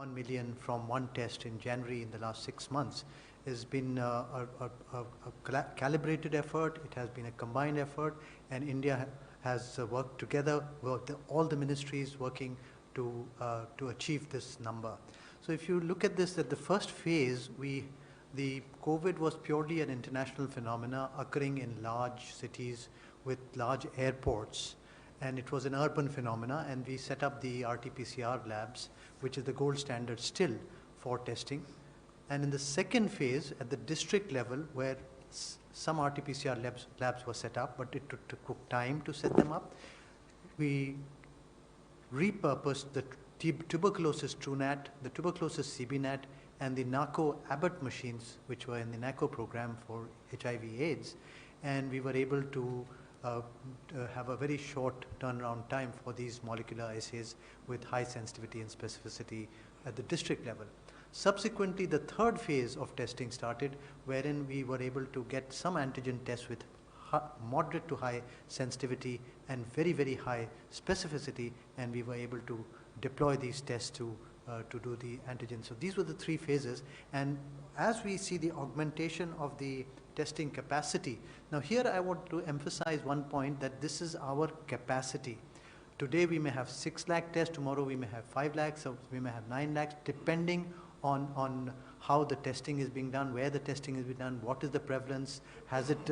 1 million from one test in January in the last 6 months has been a calibrated effort. It has been a combined effort, and India has worked together, all the ministries working to achieve this number. So if you look at this, at the first phase, the COVID was purely an international phenomena occurring in large cities with large airports, and it was an urban phenomena, and we set up the RT-PCR labs, which is the gold standard still for testing. And in the second phase, at the district level, where some RT-PCR labs were set up, but it took time to set them up, we repurposed the tuberculosis TrueNat, the tuberculosis CBNat, and the NACO Abbott machines, which were in the NACO program for HIV/AIDS, and we were able to have a very short turnaround time for these molecular assays with high sensitivity and specificity at the district level. Subsequently, the third phase of testing started, wherein we were able to get some antigen tests with moderate to high sensitivity and very, very high specificity, and we were able to deploy these tests to do the antigen. So these were the three phases, and as we see the augmentation of the testing capacity, now here I want to emphasize one point, that this is our capacity. Today we may have 6 lakh tests, tomorrow we may have 5 lakhs, so we may have 9 lakhs, depending on how the testing is being done, where the testing is being done, what is the prevalence, has it,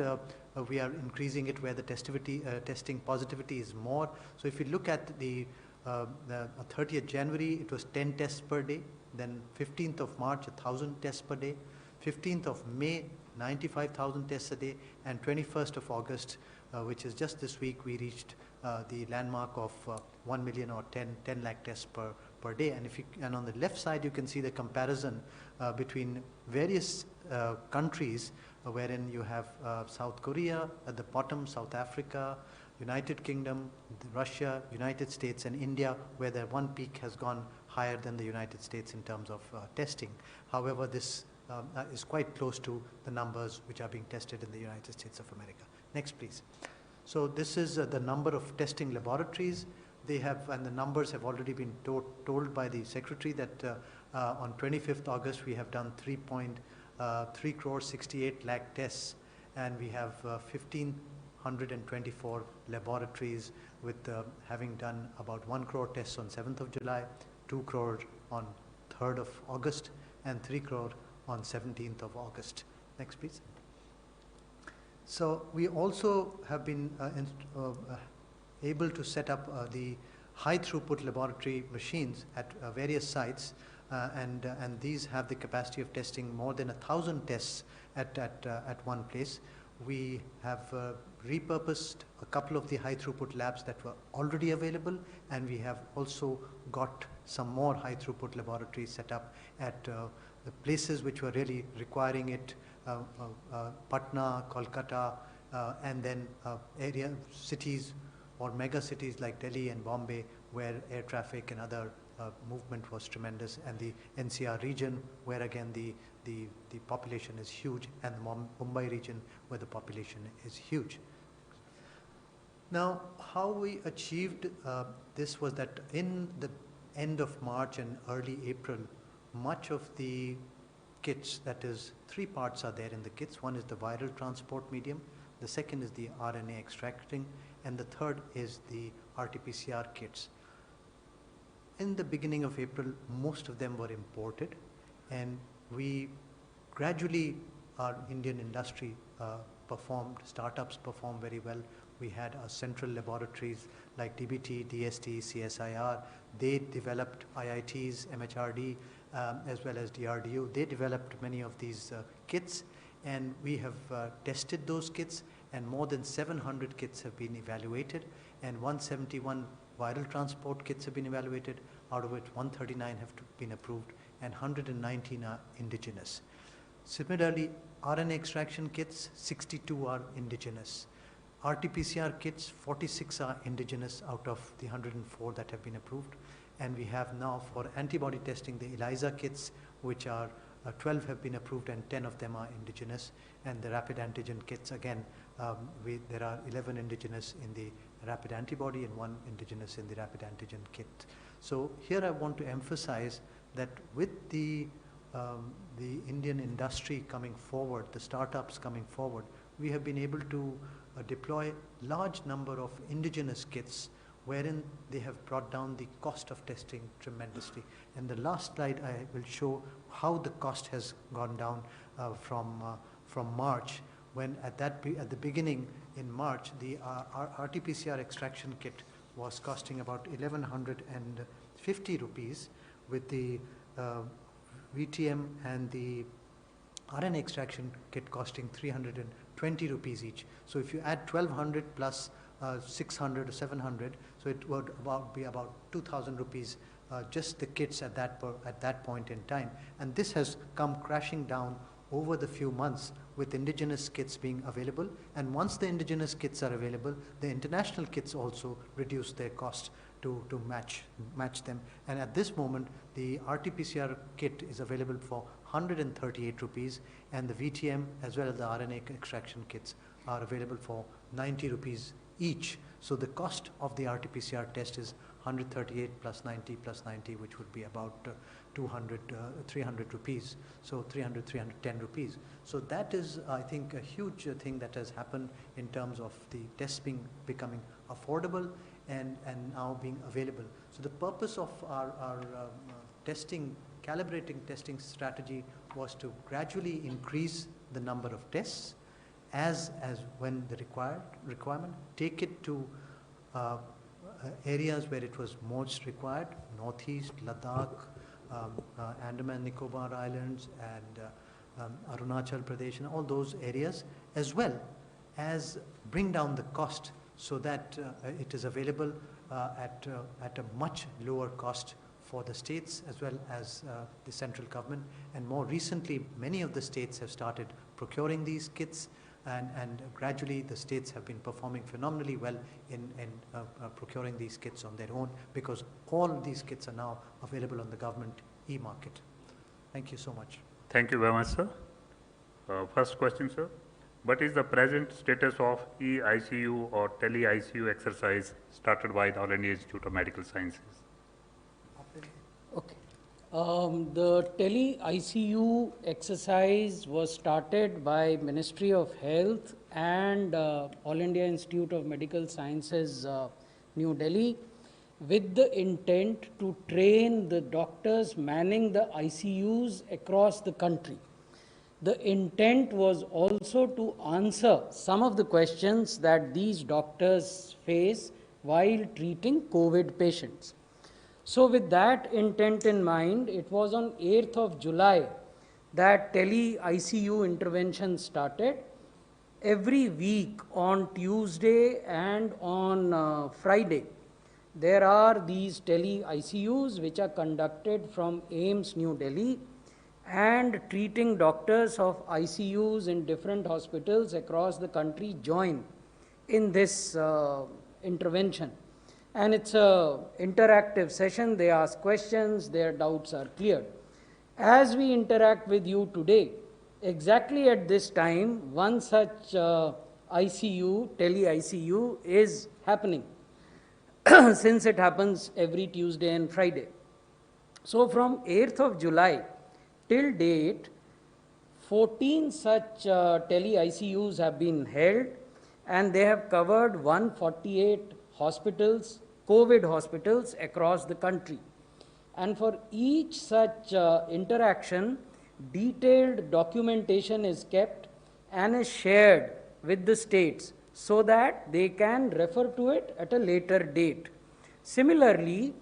we are increasing it where the testing positivity is more. So if you look at the 30th January, it was 10 tests per day, then 15th of March, 1,000 tests per day, 15th of May, 95,000 tests a day, and 21st of August, which is just this week, we reached the landmark of 1 million or 10 lakh tests per day. And on the left side, you can see the comparison between various countries, wherein you have South Korea at the bottom, South Africa, United Kingdom, Russia, United States, and India, where the one peak has gone higher than the United States in terms of testing. However, this is quite close to the numbers which are being tested in the United States of America. Next, please. So this is the number of testing laboratories. They have, and the numbers have already been told by the Secretary, that on 25th August we have done 3 crore 68 lakh tests, and we have 1,524 laboratories with having done about 1 crore tests on 7th of July, 2 crore on 3rd of August, and 3 crore on 17th of August. Next, please. So we also have been able to set up the high throughput laboratory machines at various sites, and these have the capacity of testing more than 1,000 tests at one place. We have repurposed a couple of the high throughput labs that were already available, and we have also got some more high throughput laboratories set up at the places which were really requiring it, Patna, Kolkata, and then cities or mega cities like Delhi and Bombay, where air traffic and other movement was tremendous, and the NCR region, where again the population is huge, and the Mumbai region, where the population is huge. Now, how we achieved this was that in the end of March and early April, much of the kits, that is 3 parts are there in the kits. One is the viral transport medium, the second is the RNA extracting, and the third is the RT-PCR kits. In the beginning of April, most of them were imported, and we gradually, our Indian industry startups performed very well. We had our central laboratories like DBT, DST, CSIR. They developed IITs, MHRD, as well as DRDO. They developed many of these kits, and we have tested those kits, and more than 700 kits have been evaluated, and 171 viral transport kits have been evaluated, out of which 139 have been approved, and 119 are indigenous. Similarly, RNA extraction kits, 62 are indigenous. RT-PCR kits, 46 are indigenous out of the 104 that have been approved. And we have now for antibody testing the ELISA kits, which are 12 have been approved and 10 of them are indigenous. And the rapid antigen kits, again, there are 11 indigenous in the rapid antibody and 1 indigenous in the rapid antigen kit. So here I want to emphasize that with the Indian industry coming forward, the startups coming forward, we have been able to deploy large number of indigenous kits wherein they have brought down the cost of testing tremendously. And the last slide I will show how the cost has gone down from March, when at the beginning in March, the RT-PCR extraction kit was costing about 1,150 rupees, with the VTM and the RNA extraction kit costing 320 rupees each. So if you add 1,200 plus 600 or 700, so it would be about 2,000 rupees just the kits at that point in time. And this has come crashing down over the few months with indigenous kits being available. And once the indigenous kits are available, the international kits also reduce their cost to match them. And at this moment, the RT-PCR kit is available for 138 rupees, and the VTM as well as the RNA extraction kits are available for 90 rupees each. So the cost of the RT-PCR test is 138 plus 90 plus 90, which would be about 300 rupees. So 310 rupees. So that is, I think, a huge thing that has happened in terms of the tests becoming affordable and now being available. So the purpose of our calibrating testing strategy was to gradually increase the number of tests as when the requirement, take it to areas where it was most required, Northeast, Ladakh, Andaman Nicobar Islands, and Arunachal Pradesh, and all those areas, as well as bring down the cost so that it is available at a much lower cost for the states as well as the central government. And more recently, many of the states have started procuring these kits, and gradually the states have been performing phenomenally well in procuring these kits on their own, because all these kits are now available on the government e-market. Thank you so much. Thank you very much, sir. First question, sir. What is the present status of eicu or tele-ICU exercise started by the All India Institute of Medical Sciences? Okay. The tele-ICU exercise was started by Ministry of Health and All India Institute of Medical Sciences, New Delhi, with the intent to train the doctors manning the ICUs across the country. The intent was also to answer some of the questions that these doctors face while treating COVID patients. So with that intent in mind, it was on 8th of July that tele-ICU intervention started. Every week on Tuesday and on Friday, there are these tele-ICUs which are conducted from AIIMS New Delhi, and treating doctors of ICUs in different hospitals across the country join in this intervention. And it's an interactive session. They ask questions, their doubts are cleared. As we interact with you today, exactly at this time, one such ICU, tele-ICU, is happening since it happens every Tuesday and Friday. So from 8th of July till date, 14 such tele-ICUs have been held, and they have covered 148 hospitals, COVID hospitals across the country. And for each such interaction, detailed documentation is kept and is shared with the states so that they can refer to it at a later date. Similarly,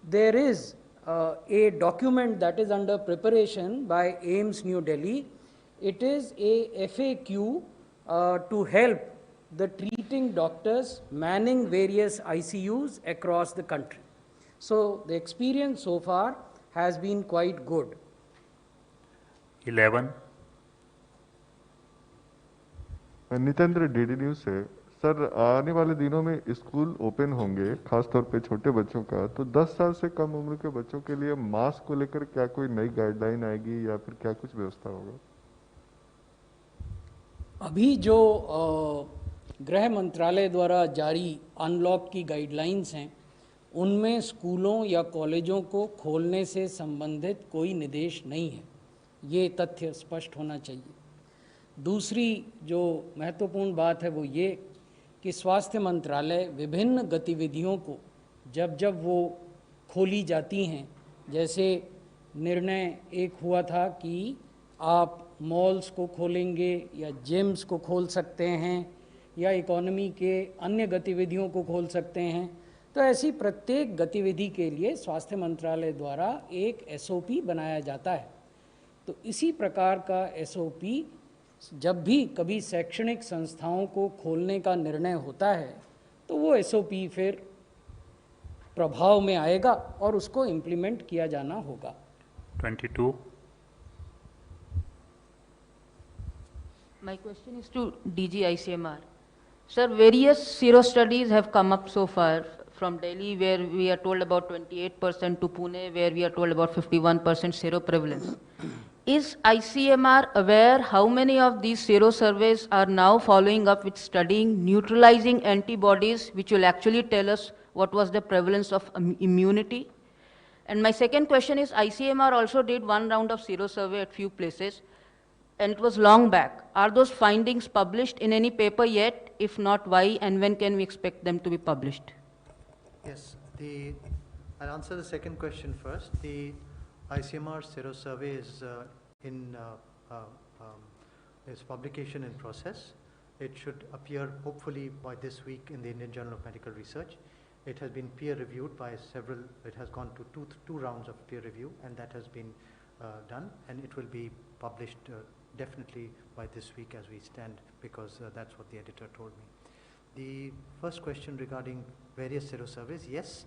there is a document that is under preparation by AIIMS New Delhi. It is a FAQ to help the treating doctors manning various ICUs across the country. So the experience so far has been quite good. 11. Nitendra DD news से। Sir, आने वाले दिनों में school open होंगे, खासतौर पे छोटे बच्चों का, तो 10 साल से कम उम्र के बच्चों के लिए मास्क को लेकर क्या कोई नई गाइडलाइन आएगी या फिर क्या कुछ व्यवस्था होगा? अभी जो गृह मंत्रालय द्वारा जारी अनलॉक की गाइडलाइंस हैं, उनमें स्कूलों या कॉलेजों को खोलने से संबंधित कोई निर्देश नहीं है। ये तथ्य स्पष्ट होना चाहिए। दूसरी जो महत्वपूर्ण बात है वो ये कि स्वास्थ्य मंत्रालय विभिन्न गतिविधियों को जब जब वो खोली जाती हैं, जैसे निर्णय एक हुआ था कि आप मॉल्स को खोलेंगे या जिम्स को खोल सकते हैं या इकोनॉमी के अन्य गतिविधियों को खोल सकते हैं, तो ऐसी प्रत्येक गतिविधि के लिए स्वास्थ्य मंत्रालय द्वारा एक एसओपी बनाया जाता है। तो इसी प्रकार का एसओपी जब भी कभी शैक्षणिक संस्थाओं को खोलने का निर्णय होता है तो वो एसओपी फिर प्रभाव में आएगा और उसको इम्प्लीमेंट किया जाना होगा। 22. My question is to DG ICMR. Sir, various sero studies have come up so far, from Delhi where we are told about 28% to Pune where we are told about 51% seroprevalence. Is ICMR aware how many of these sero surveys are now following up with studying neutralizing antibodies, which will actually tell us what was the prevalence of immunity? And my second question is, ICMR also did one round of sero survey at few places, and it was long back. Are those findings published in any paper yet? If not, why, and when can we expect them to be published? Yes, I'll answer the second question first. The ICMR sero survey is is publication in process. It should appear hopefully by this week in the Indian Journal of Medical Research. It has been peer reviewed by several, it has gone to two rounds of peer review, and that has been done, and it will be published definitely by this week as we stand, because that's what the editor told me. The first question regarding various sero surveys, yes,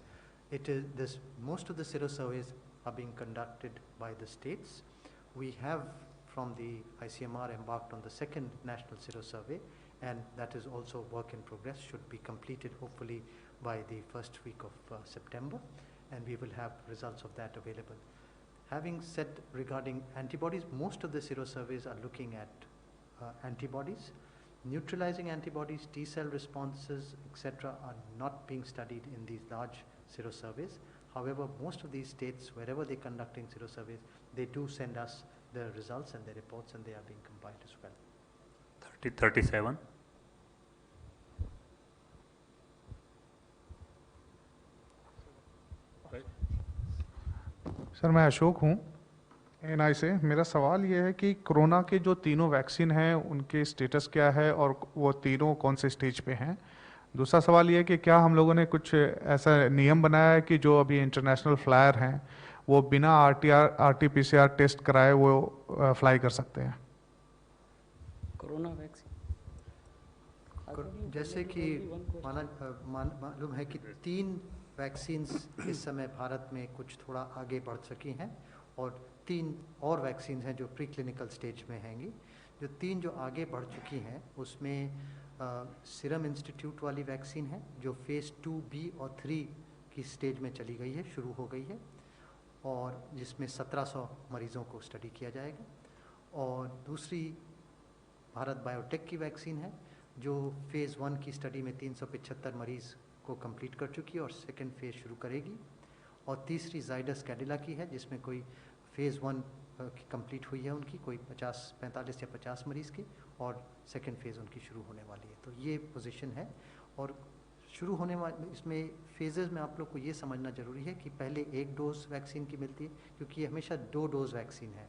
it is this. Most of the sero surveys are being conducted by the states. We have from the ICMR embarked on the second national sero survey, and that is also work in progress, should be completed hopefully by the first week of September, and we will have results of that available. Having said regarding antibodies, most of the sero surveys are looking at antibodies. Neutralizing antibodies, T cell responses, etc. are not being studied in these large sero surveys. However, most of these states, wherever they're conducting sero surveys, they do send us the results and the reports, and they are being compiled as well. 37. Sir, मैं अशोक हूँ NI से। मेरा सवाल ये है कि corona के जो तीनों वैक्सीन हैं उनके स्टेटस क्या है और वो तीनों कौन से स्टेज पे हैं। दूसरा सवाल ये है कि क्या हम लोगों ने कुछ ऐसा नियम बनाया है कि जो अभी इंटरनेशनल फ्लायर हैं वो बिना आरटीपीसीआर टेस्ट कराए वो फ्लाई कर सकते हैं। कोरोना वैक्सीन जैसे कि मालूम है कि 3 वैक्सीन्स इस समय भारत में कुछ थोड़ा आगे बढ़ सकी हैं, और 3 और वैक्सीन हैं जो प्री क्लिनिकल स्टेज में हैंगी। जो 3 जो आगे बढ़ चुकी हैं उसमें सीरम इंस्टीट्यूट वाली वैक्सीन है जो फेज़ 2B और 3 की स्टेज में चली गई है, शुरू हो गई है, और जिसमें 1700 मरीज़ों को स्टडी किया जाएगा। और दूसरी भारत बायोटेक की वैक्सीन है जो फेज़ 1 की स्टडी में 375 मरीज़ को कंप्लीट कर चुकी है और सेकेंड फेज़ शुरू करेगी। और तीसरी जाइडस कैडिला की है जिसमें कोई फेज़ 1 की कंप्लीट हुई है उनकी, कोई 45 या 50 मरीज़ की, और सेकेंड फेज़ उनकी शुरू होने वाली है। तो ये पोजीशन है। और शुरू होने वाले इसमें फेजेज़ में आप लोग को ये समझना ज़रूरी है कि पहले 1 डोज वैक्सीन की मिलती है, क्योंकि ये हमेशा 2 डोज वैक्सीन है।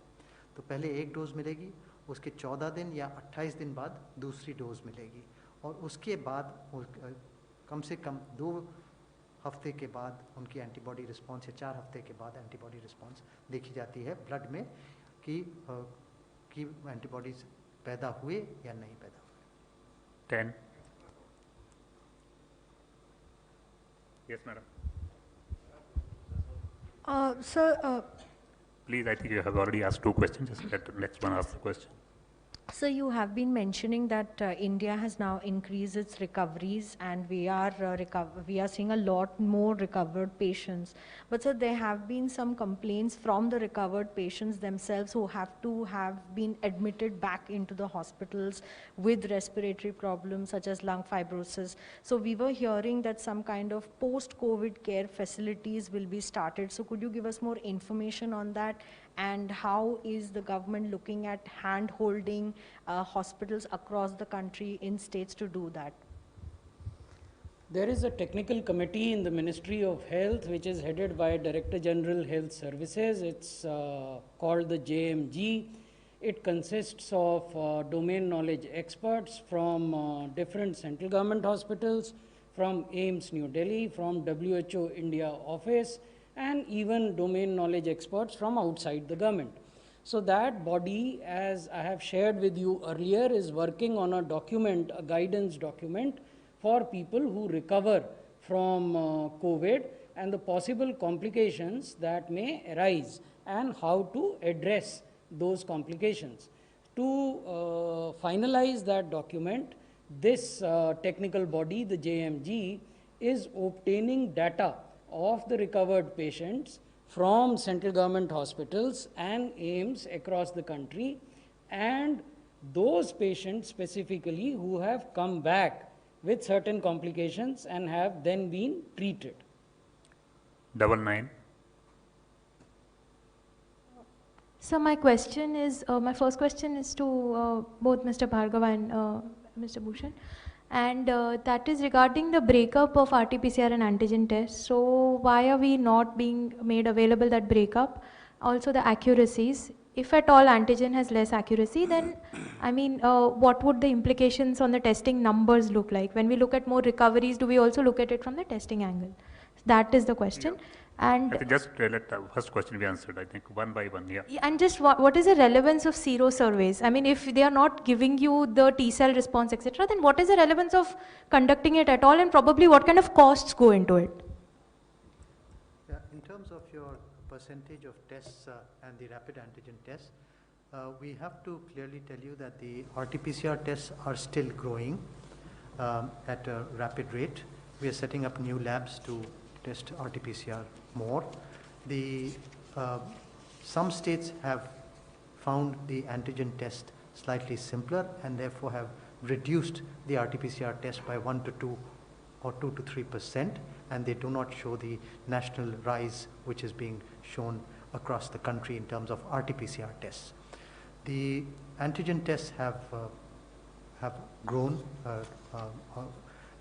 तो पहले 1 डोज मिलेगी, उसके 14 दिन या 28 दिन बाद दूसरी डोज मिलेगी, और उसके बाद कम से कम 2 हफ्ते के बाद उनकी एंटीबॉडी रिस्पांस या 4 हफ्ते के बाद एंटीबॉडी रिस्पांस देखी जाती है ब्लड में कि एंटीबॉडीज पैदा हुए या नहीं पैदा हुए। 10. Yes, madam. Sir, Please, I think you have already asked 2 questions. Just let next one ask the question. So you have been mentioning that India has now increased its recoveries, and we are seeing a lot more recovered patients. But so there have been some complaints from the recovered patients themselves who have been admitted back into the hospitals with respiratory problems such as lung fibrosis. So we were hearing that some kind of post-COVID care facilities will be started. So could you give us more information on that? And how is the government looking at hand-holding hospitals across the country in states to do that? There is a technical committee in the Ministry of Health which is headed by Director General Health Services. It's called the JMG. It consists of domain knowledge experts from different central government hospitals, from AIIMS New Delhi, from WHO India office, and even domain knowledge experts from outside the government. So that body, as I have shared with you earlier, is working on a document, a guidance document for people who recover from COVID and the possible complications that may arise and how to address those complications. To finalize that document, this technical body, the JMG, is obtaining data of the recovered patients from central government hospitals and AIIMS across the country, and those patients specifically who have come back with certain complications and have then been treated. 99. So my question is, my first question is to both Mr. Bhargava and Mr. Bhushan. And that is regarding the breakup of RT-PCR and antigen tests. So why are we not being made available that breakup? Also the accuracies. If at all antigen has less accuracy, then I mean, what would the implications on the testing numbers look like? When we look at more recoveries, do we also look at it from the testing angle? That is the question. Yeah. And I think just let the first question be answered, I think, one by one, yeah. And just what is the relevance of sero surveys? I mean, if they are not giving you the T-cell response, etc., then what is the relevance of conducting it at all, and probably what kind of costs go into it? Yeah, in terms of your percentage of tests and the rapid antigen tests, we have to clearly tell you that the RT-PCR tests are still growing at a rapid rate. We are setting up new labs to test RT-PCR more. Some states have found the antigen test slightly simpler and therefore have reduced the RT-PCR test by 1 to 2 or 2 to 3%, and they do not show the national rise which is being shown across the country in terms of RT-PCR tests. The antigen tests have grown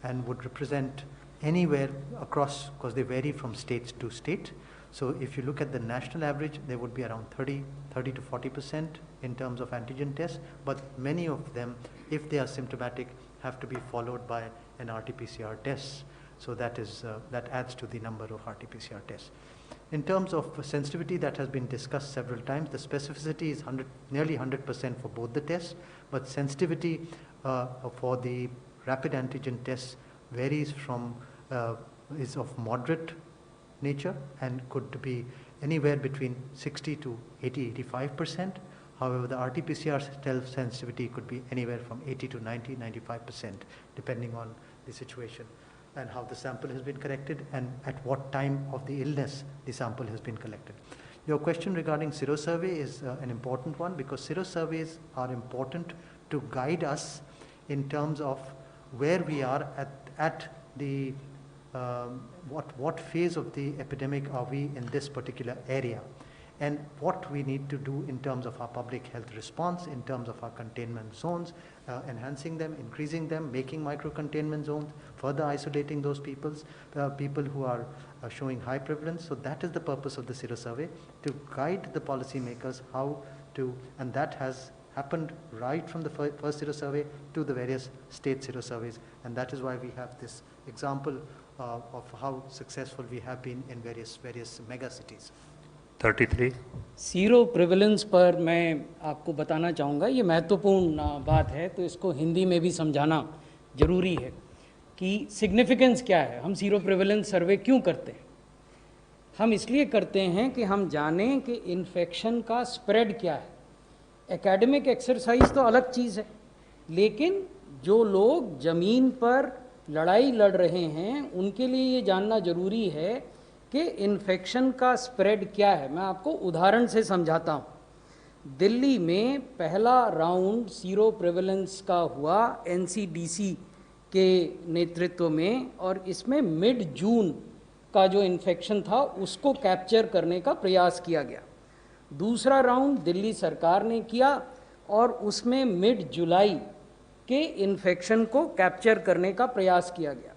and would represent anywhere across, because they vary from state to state. So if you look at the national average, there would be around 30 to 40% in terms of antigen tests, but many of them, if they are symptomatic, have to be followed by an RT-PCR test. So that adds to the number of RT-PCR tests. In terms of sensitivity, that has been discussed several times. The specificity is nearly 100% for both the tests, but sensitivity for the rapid antigen tests varies from, is of moderate nature and could be anywhere between 60 to 85%. However, the RT-PCR sensitivity could be anywhere from 80 to 95%, depending on the situation and how the sample has been collected and at what time of the illness the sample has been collected. Your question regarding serosurvey is an important one, because serosurveys are important to guide us in terms of where we are at the what phase of the epidemic are we in this particular area, and what we need to do in terms of our public health response, in terms of our containment zones, enhancing them, increasing them, making micro-containment zones, further isolating those people who are showing high prevalence. So that is the purpose of the serosurvey, to guide the policymakers how to, and that has happened right from the first serosurvey to the various state serosurveys, and that is why we have this example of how successful we have been in various mega cities. 33. Sero prevalence पर मैं आपको बताना चाहूँगा, ये महत्वपूर्ण बात है, तो इसको हिंदी में भी समझाना जरूरी है कि सिग्निफिकेंस क्या है। हम सीरो प्रेवलेंस सर्वे क्यों करते हैं? हम इसलिए करते हैं कि हम जानें कि इन्फेक्शन का स्प्रेड क्या है, एकेडमिक एक्सरसाइज तो अलग चीज़ है, लेकिन जो लोग ज़मीन पर लड़ाई लड़ रहे हैं उनके लिए ये जानना ज़रूरी है कि इन्फेक्शन का स्प्रेड क्या है। मैं आपको उदाहरण से समझाता हूँ। दिल्ली में पहला राउंड सीरो प्रेवलेंस का हुआ एनसीडीसी के नेतृत्व में, और इसमें मिड जून का जो इन्फेक्शन था उसको कैप्चर करने का प्रयास किया गया। दूसरा राउंड दिल्ली सरकार ने किया और उसमें मिड जुलाई के इन्फेक्शन को कैप्चर करने का प्रयास किया गया।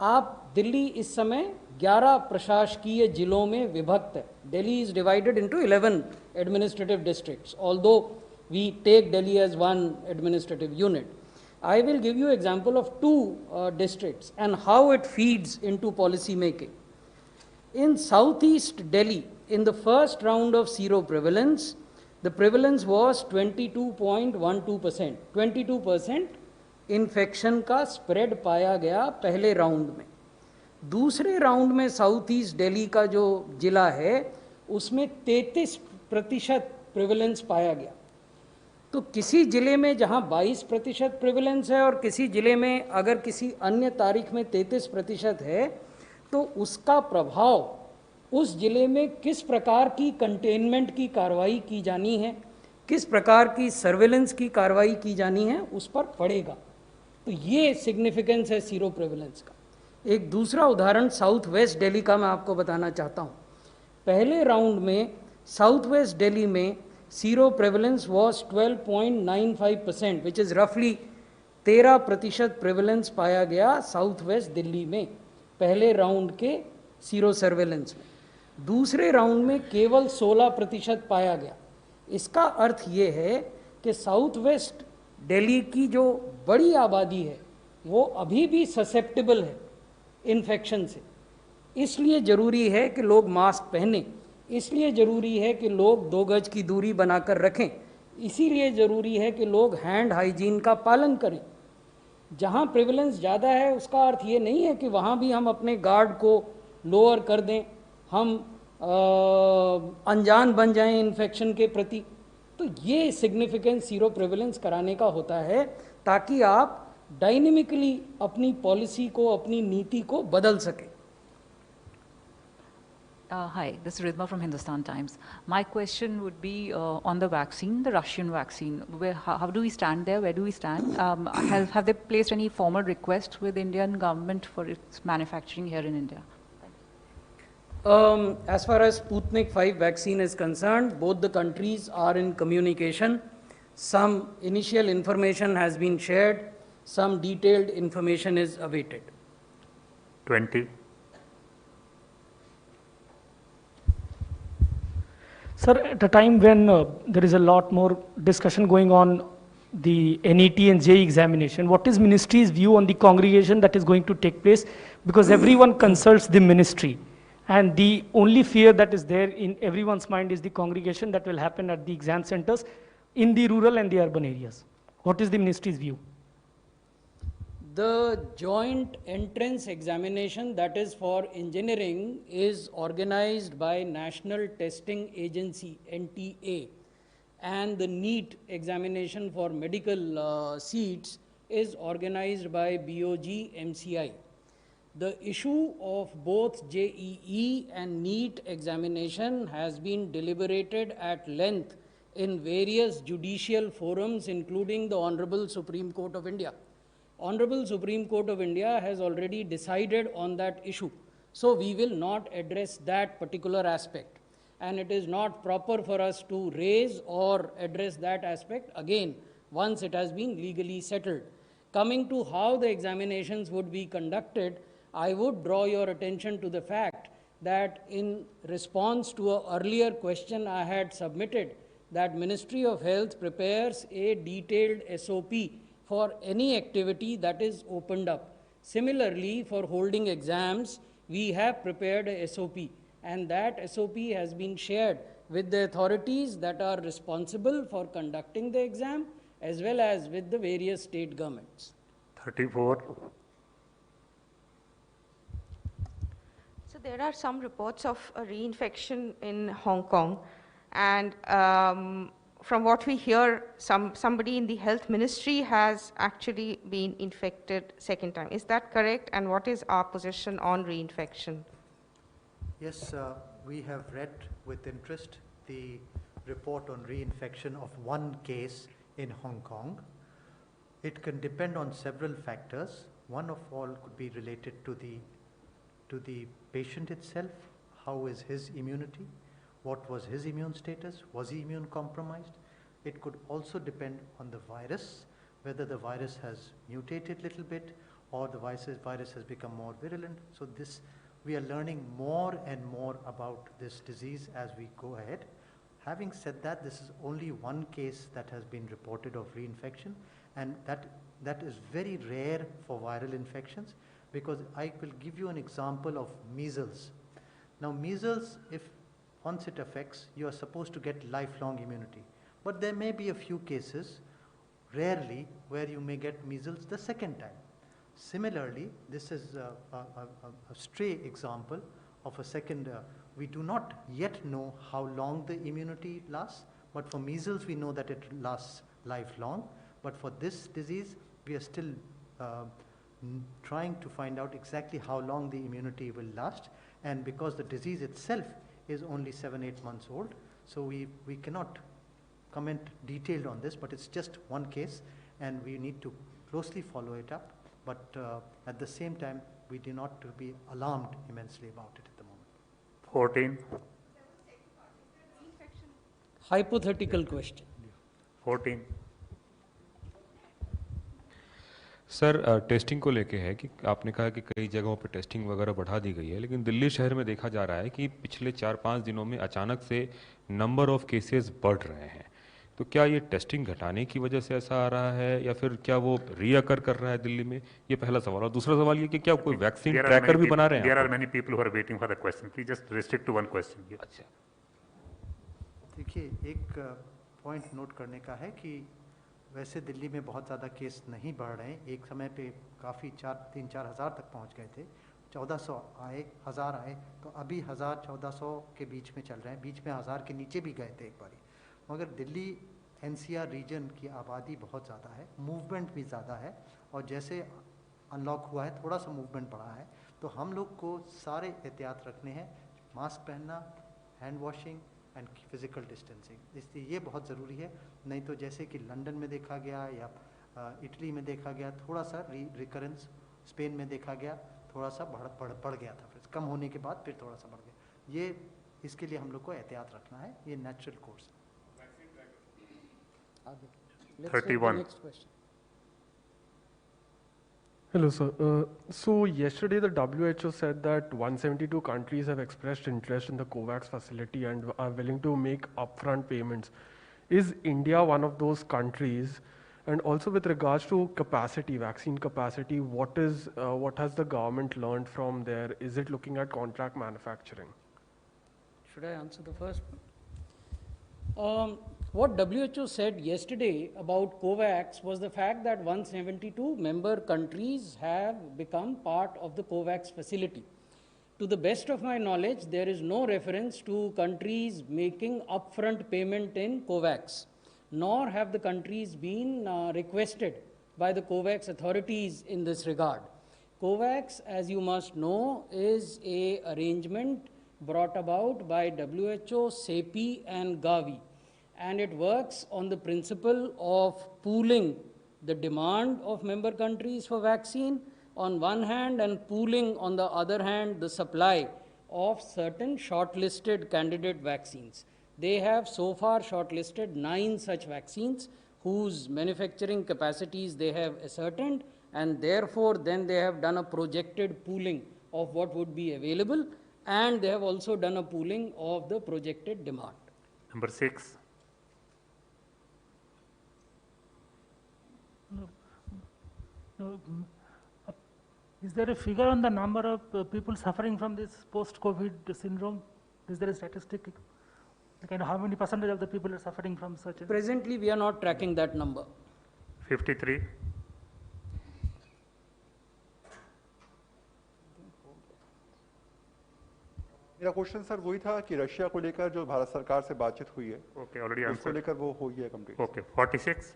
आप दिल्ली इस समय 11 प्रशासकीय जिलों में विभक्त है। Delhi is divided into 11 administrative districts, although we take Delhi as one administrative unit. I will give you example of two districts and how it feeds into policy making. In southeast Delhi, in the first round of zero prevalence, the prevalence was 22.12%. 22% infection का spread पाया गया पहले round में। दूसरे round में south east Delhi का जो जिला है उसमें 33% प्रिवेलेंस पाया गया। तो किसी ज़िले में जहाँ 22% प्रिवेलेंस है और किसी ज़िले में अगर किसी अन्य तारीख में 33% है, तो उसका प्रभाव उस ज़िले में किस प्रकार की कंटेनमेंट की कार्रवाई की जानी है, किस प्रकार की सर्वेलेंस की कार्रवाई की जानी है, उस पर पड़ेगा। तो ये सिग्निफिकेंस है सीरो प्रिवेलेंस का। एक दूसरा उदाहरण साउथ वेस्ट दिल्ली का मैं आपको बताना चाहता हूँ। पहले राउंड में साउथ वेस्ट दिल्ली में sero prevalence was 12.95%, which is रफली 13% प्रेवलेंस पाया गया साउथ वेस्ट दिल्ली में पहले राउंड के सीरो सर्वेलेंस में। दूसरे राउंड में केवल 16% पाया गया। इसका अर्थ ये है कि साउथ वेस्ट दिल्ली की जो बड़ी आबादी है वो अभी भी ससेप्टेबल है इन्फेक्शन से। इसलिए ज़रूरी है कि लोग मास्क पहनें, इसलिए ज़रूरी है कि लोग 2 गज की दूरी बनाकर रखें, इसीलिए ज़रूरी है कि लोग हैंड हाइजीन का पालन करें। जहाँ प्रिवेलेंस ज़्यादा है उसका अर्थ ये नहीं है कि वहाँ भी हम अपने गार्ड को लोअर कर दें, हम अनजान बन जाएं इन्फेक्शन के प्रति। तो ये सिग्निफिकेंस सीरो प्रिवेलेंस कराने का होता है ताकि आप डायनेमिकली अपनी पॉलिसी को, अपनी नीति को बदल सकें। Hi, this is Ridma from Hindustan Times. My question would be on the vaccine, the Russian vaccine. How do we stand there? Where do we stand? Have they placed any formal request with Indian government for its manufacturing here in India? As far as Sputnik 5 vaccine is concerned, both the countries are in communication. Some initial information has been shared, some detailed information is awaited. 20. Sir, at a time when there is a lot more discussion going on the NET and JEE examination, what is ministry's view on the congregation that is going to take place? Because everyone consults the ministry, and the only fear that is there in everyone's mind is the congregation that will happen at the exam centers in the rural and the urban areas. What is the ministry's view? The joint entrance examination that is for engineering is organized by National Testing Agency NTA, and the NEET examination for medical seats is organized by BOG MCI. The issue of both JEE and NEET examination has been deliberated at length in various judicial forums, including the Honorable Supreme Court of India. Honorable Supreme Court of India has already decided on that issue. So we will not address that particular aspect. And it is not proper for us to raise or address that aspect again once it has been legally settled. Coming to how the examinations would be conducted, I would draw your attention to the fact that in response to an earlier question I had submitted, that Ministry of Health prepares a detailed SOP for any activity that is opened up. Similarly, for holding exams, we have prepared a SOP, and that SOP has been shared with the authorities that are responsible for conducting the exam, as well as with the various state governments. 34. So there are some reports of a reinfection in Hong Kong, and from what we hear, somebody in the health ministry has actually been infected second time. Is that correct? And what is our position on reinfection? Yes, we have read with interest the report on reinfection of one case in Hong Kong. It can depend on several factors. One of all could be related to the patient itself. How is his immunity? What was his immune status? Was he immune compromised? It could also depend on the virus, whether the virus has mutated a little bit or the virus has become more virulent. So we are learning more and more about this disease as we go ahead. Having said that, this is only one case that has been reported of reinfection, and that is very rare for viral infections, because I will give you an example of measles. Now measles, if once it affects, you are supposed to get lifelong immunity. But there may be a few cases, rarely, where you may get measles the second time. Similarly, this is a stray example of a second. We do not yet know how long the immunity lasts, but for measles we know that it lasts lifelong. But for this disease, we are still trying to find out exactly how long the immunity will last. And because the disease itself is only 7-8 months old, so we cannot comment detailed on this, but it's just one case and we need to closely follow it up. But at the same time, we do not to be alarmed immensely about it at the moment. 14. Hypothetical question. 14. Sir testing को लेके है कि आपने कहा कि कई जगहों पर टेस्टिंग वगैरह बढ़ा दी गई है, लेकिन दिल्ली शहर में देखा जा रहा है कि पिछले 4-5 दिनों में अचानक से नंबर ऑफ केसेस बढ़ रहे हैं. तो क्या ये टेस्टिंग घटाने की वजह से ऐसा आ रहा है या फिर क्या वो रीअकर कर रहा है दिल्ली में? ये पहला सवाल. और दूसरा सवाल ये कि क्या कोई वैक्सीन ट्रैकर भी बना रहे हैं? There are many people who are waiting for the question. Please just restrict to one question. अच्छा. देखिए, एक पॉइंट नोट करने का है कि वैसे दिल्ली में बहुत ज़्यादा केस नहीं बढ़ रहे हैं. एक समय पे काफ़ी 3-4 हज़ार तक पहुंच गए थे. 1400 आए, 1000 आए, तो अभी 1000-1400 के बीच में चल रहे हैं. बीच में 1000 के नीचे भी गए थे एक बारी. मगर दिल्ली NCR रीजन की आबादी बहुत ज़्यादा है, मूवमेंट भी ज़्यादा है, और जैसे अनलॉक हुआ है थोड़ा सा मूवमेंट बढ़ा है, तो हम लोग को सारे एहतियात रखने हैं. मास्क पहनना, hand washing and physical distancing, इसलिए ये बहुत ज़रूरी है. नहीं तो जैसे कि लंदन में देखा गया या इटली में देखा गया, थोड़ा सा रिकरेंस स्पेन में देखा गया, थोड़ा सा बढ़ गया था, फिर कम होने के बाद फिर थोड़ा सा बढ़ गया. ये इसके लिए हम लोग को एहतियात रखना है, ये नेचुरल कोर्स है. 31. Hello, sir. So yesterday the WHO said that 172 countries have expressed interest in the Kovacs facility and are willing to make upfront payments. Is India one of those countries? And also with regards to capacity, vaccine capacity, what has the government learned from there? Is it looking at contract manufacturing? Should I answer the first one? What WHO said yesterday about Kovacs was the fact that 172 member countries have become part of the Kovacs facility. To the best of my knowledge, there is no reference to countries making upfront payment in Kovacs, nor have the countries been requested by the Kovacs authorities in this regard. Kovacs, as you must know, is an arrangement brought about by WHO, CEPI and Gavi. And it works on the principle of pooling the demand of member countries for vaccine on one hand and pooling on the other hand the supply of certain shortlisted candidate vaccines. They have so far shortlisted 9 such vaccines whose manufacturing capacities they have ascertained, and therefore then they have done a projected pooling of what would be available, and they have also done a pooling of the projected demand. Number 6. Is there a figure on the number of people suffering from this post-COVID syndrome? Is there a statistic? Like, how many percentage of the people are suffering from such? Presently, we are not tracking that number. 53. मेरा question sir वही था कि Russia को लेकर जो भारत सरकार से बातचीत हुई है, Okay, already उसको answered. लेकर वो हुई है कंप्लीट। Okay, 46.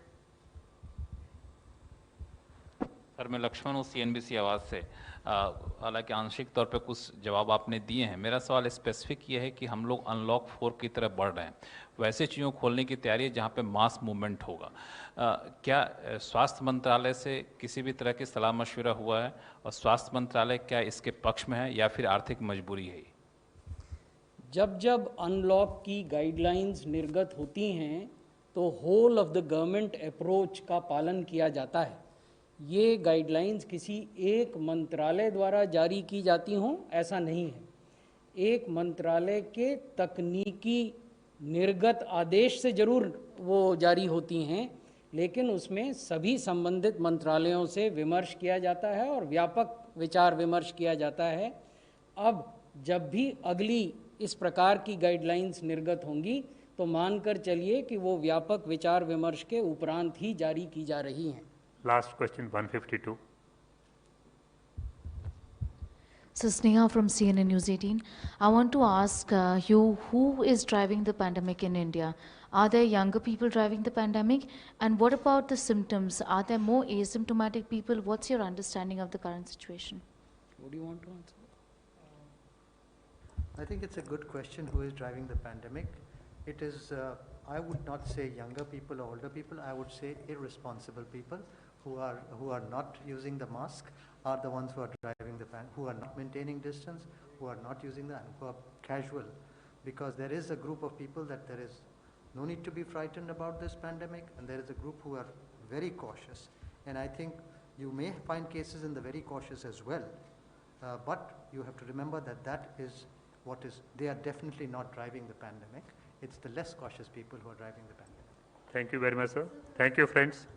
सर मैं लक्ष्मण हूँ CNBC आवाज़ से। हालांकि आंशिक तौर पे कुछ जवाब आपने दिए हैं। मेरा सवाल स्पेसिफिक ये है कि हम लोग अनलॉक 4 की तरफ बढ़ रहे हैं, वैसे चीज़ों को खोलने की तैयारी है जहाँ पे मास मूवमेंट होगा। क्या स्वास्थ्य मंत्रालय से किसी भी तरह की सलाह मशवरा हुआ है, और स्वास्थ्य मंत्रालय क्या इसके पक्ष में है या फिर आर्थिक मजबूरी है? जब जब अनलॉक की गाइडलाइंस निर्गत होती हैं तो whole of the government approach का पालन किया जाता है। ये गाइडलाइंस किसी एक मंत्रालय द्वारा जारी की जाती हों ऐसा नहीं है। एक मंत्रालय के तकनीकी निर्गत आदेश से जरूर वो जारी होती हैं, लेकिन उसमें सभी संबंधित मंत्रालयों से विमर्श किया जाता है और व्यापक विचार विमर्श किया जाता है। अब जब भी अगली इस प्रकार की गाइडलाइंस निर्गत होंगी तो मानकर चलिए कि वो व्यापक विचार विमर्श के उपरांत ही जारी की जा रही हैं। Last question, 152. So Sneha from CNN News 18. I want to ask you, who is driving the pandemic in India? Are there younger people driving the pandemic? And what about the symptoms? Are there more asymptomatic people? What's your understanding of the current situation? What do you want to answer? I think it's a good question, who is driving the pandemic. It is, I would not say younger people or older people, I would say irresponsible people who are not using the mask are the ones who are driving the who are not maintaining distance, who are not using the, who are casual. Because there is a group of people that there is no need to be frightened about this pandemic, and there is a group who are very cautious. And I think you may find cases in the very cautious as well, but you have to remember that that is what is, they are definitely not driving the pandemic. It's the less cautious people who are driving the pandemic. Thank you very much, sir. Thank you, friends.